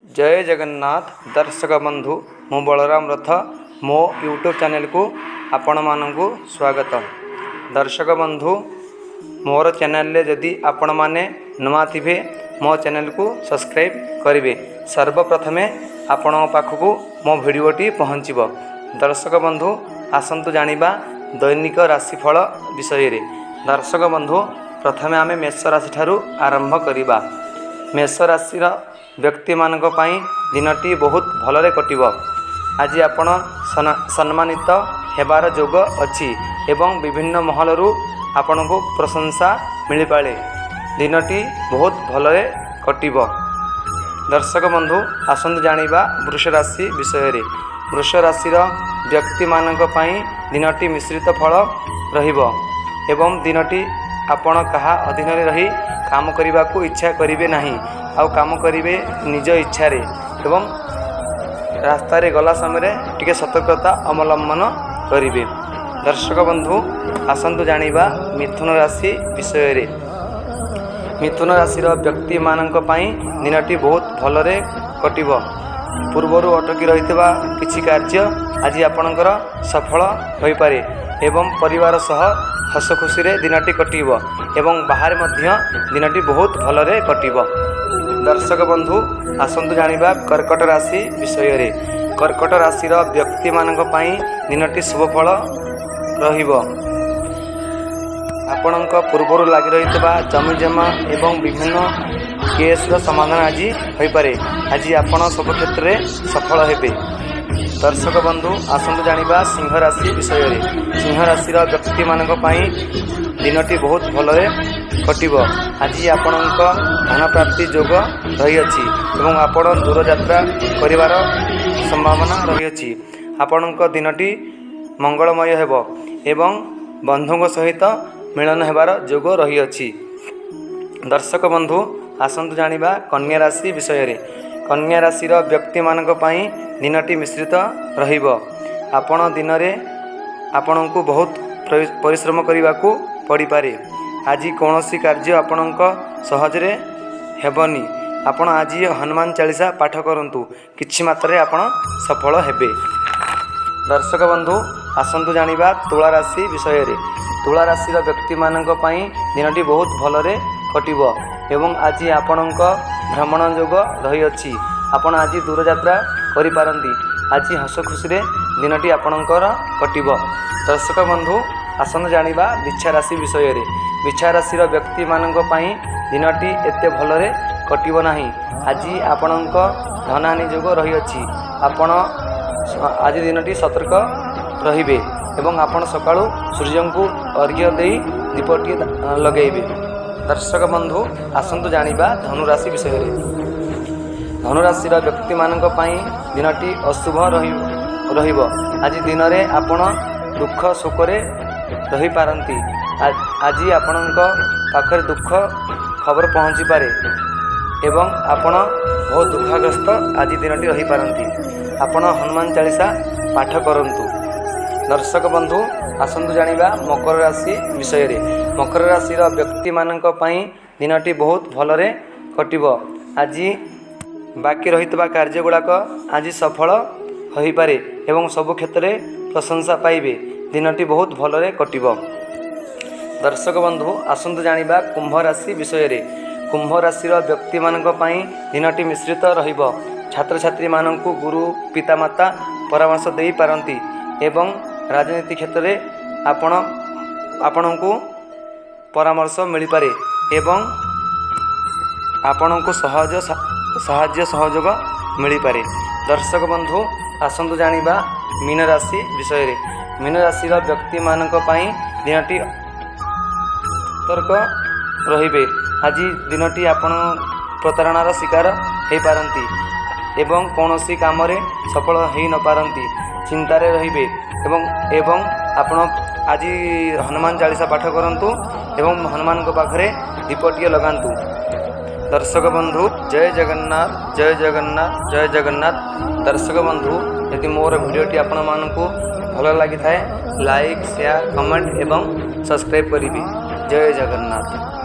जय जगन्नाथ दर्शक बंधु मु बलराम रथ मो यूट्यूब चैनल को आपण मानकु स्वागत। दर्शक बंधु मोर चैनल रे जदि आपण माने नुआ थिबे मो चैनल को सब्सक्राइब करिवे। सर्वप्रथमे आपण पाखकु मो भिडियोटी पहुँचब। दर्शक बंधु आसंतु जानिबा दैनिक राशिफल विषय रे। दर्शक बंधु प्रथमे आमे मेष राशि ठारू आरंभ करिबा। मेष राशि व्यक्ति मानक पई दिनटी बहुत भलरे कटिब। आज आपण सम्मानित हेबार जोग अछि एवं विभिन्न महलरू आपनको प्रशंसा मिल पाए। दिनटी बहुत भलरे कटिब। दर्शक बंधु आसंतु जानिबा वृष राशि विषय रे। वृष राशि व्यक्ति मानक पई दिनटी मिश्रित फल रहिबो एवं दिनटी आपण कहा अधीन रे रही काम करने को इच्छा करिवे नहीं आउ काम करिवे निज इच्छा रे एवं रास्ता रे गला समय टिके सतर्कता अवलंबन करिवे। दर्शक बंधु आसंतु जानिबा मिथुन राशि विषय रे। मिथुन राशि व्यक्ति मानक पई दिनटी बहुत भलरे कटिब। पूर्वरु अटकी रहितबा किछि कार्य आज आपणकर सफल होई पारे एवं परिवार सह हस खुशी रे दिनटी कटिब एवं बाहर मध्य दिनटी बहुत भलरे कटिब। दर्शक बंधु आसंतु जानिबा कर्कट राशि विषय रे। कर्कट राशि व्यक्ति मानक पई दिनटी शुभ फल रहिबो। आपणक पूर्वरु लागि रहितबा जमी जमा एवं विभिन्न केस रो समाधान आज होई पारे। आज आपण सब क्षेत्र रे सफल हेबे। दर्शक बंधु आसंतु जानिबा सिंह राशि विषय रे। सिंह राशि व्यक्ति मानक पई दिनटी बहुत भलरे कटिब। आज आपणक धन प्राप्ति योग रही अछि एवं आपण दूर यात्रा करिवार संभावना रही अछि। आपणक दिनटी मंगलमय हेबो एवं बंधुଙ୍କ सहित मिलन हेबार योग रही अछि। दर्शक बंधु आसंतु जानिबा कन्या राशि विषय रे। कन्या राशि व्यक्ति मानक पई दिनटी मिश्रित रहिबो। आपण दिन रे आपणको बहुत परिश्रम करने को पड़ी पारे। आज कौनसी कार्य आपणक सहजरे हेबनी। आपण आज हनुमान चालीसा पाठ करंतु किछि मात्रे आपण सफल हेबे। दर्शक बंधु आसंतु जानिबा तुला राशि विषय रे। तुला राशि व्यक्ति मानक पई दिनटी बहुत भलरे कटिब एवं आज आपणक भ्रमण योग रही अछि। आपण आज दूर यात्रा करि पारंती। आज हस खुशी रे दिनटी आपणकर कटिब। दर्शक बंधु आसंतु जानिबा बिच्छा राशि विषय रे। बिच्छा राशि व्यक्ति मानक पई दिनटी एते भलरे कटिब नाही। आज आपणक धनहानि योग रही अछि। आपण आज दिनटी सतर्क रहिबे एवं आपण सकाळु सूर्यंकु अर्घ्य देई दीपटी लगेइबे। दर्शक बंधु आसंतु जानिबा धनु राशि विषय रे। धनु राशि व्यक्ति मानक पई दिनटी अशुभ रहिबो। आज दिन रे आपण दुख सुख रे रही पारंती। आज आपणक पाखरे दुख खबर पहुँची पारे एवं आपण बहुत दुखग्रस्त आज दिनटी रही पारंती। आपण हनुमान चालीसा पाठ करंतु। दर्शक बंधु आसंतु जानिबा मकर राशि विषय रे। मकर राशि व्यक्ति मानक पई दिनटी बहुत भलरे कटिब। आज बाकी रहितबा कार्य गुड़ाक आज सफल होई पारे एवं सब क्षेत्र में प्रशंसा पाइबे। दिनटी बहुत भलरे कटिब। दर्शक बंधु आसंतु जानिबा कुंभ राशि विषय रे। कुंभ राशि व्यक्ति मानक पई दिनटी मिश्रित रहिबो। छात्र छात्री मानकु गुरु पितामाता परामर्श देई पारंती एवं राजनीति क्षेत्र में आपणको परामर्श मिल पारे एवं आपणको साहाय्य सहयोग मिल पारे। दर्शक बंधु आसंतु जानिबा मीन राशि विषय रे। मीन राशि व्यक्ति मानक पई दिनटी सतर्क रहिबे। आज दिनटी आपण प्रतारणार शिकार हो पारंती एवं कौनसी काम रे सफल हो न पारंती। चिंतारे रहिबे एवं आपण आज हनुमान चालीसा पाठ करंतु एवं हनुमान को पाखरे दीपटिए लगांतु। दर्शक बंधु जय जगन्नाथ जय जगन्नाथ जय जगन्नाथ। दर्शक बंधु यदि मोर भिडियोटी आपण मानकु भल लगी थाए लाइक शेयर कमेंट एवं सब्सक्राइब करिबे। जय जगन्नाथ।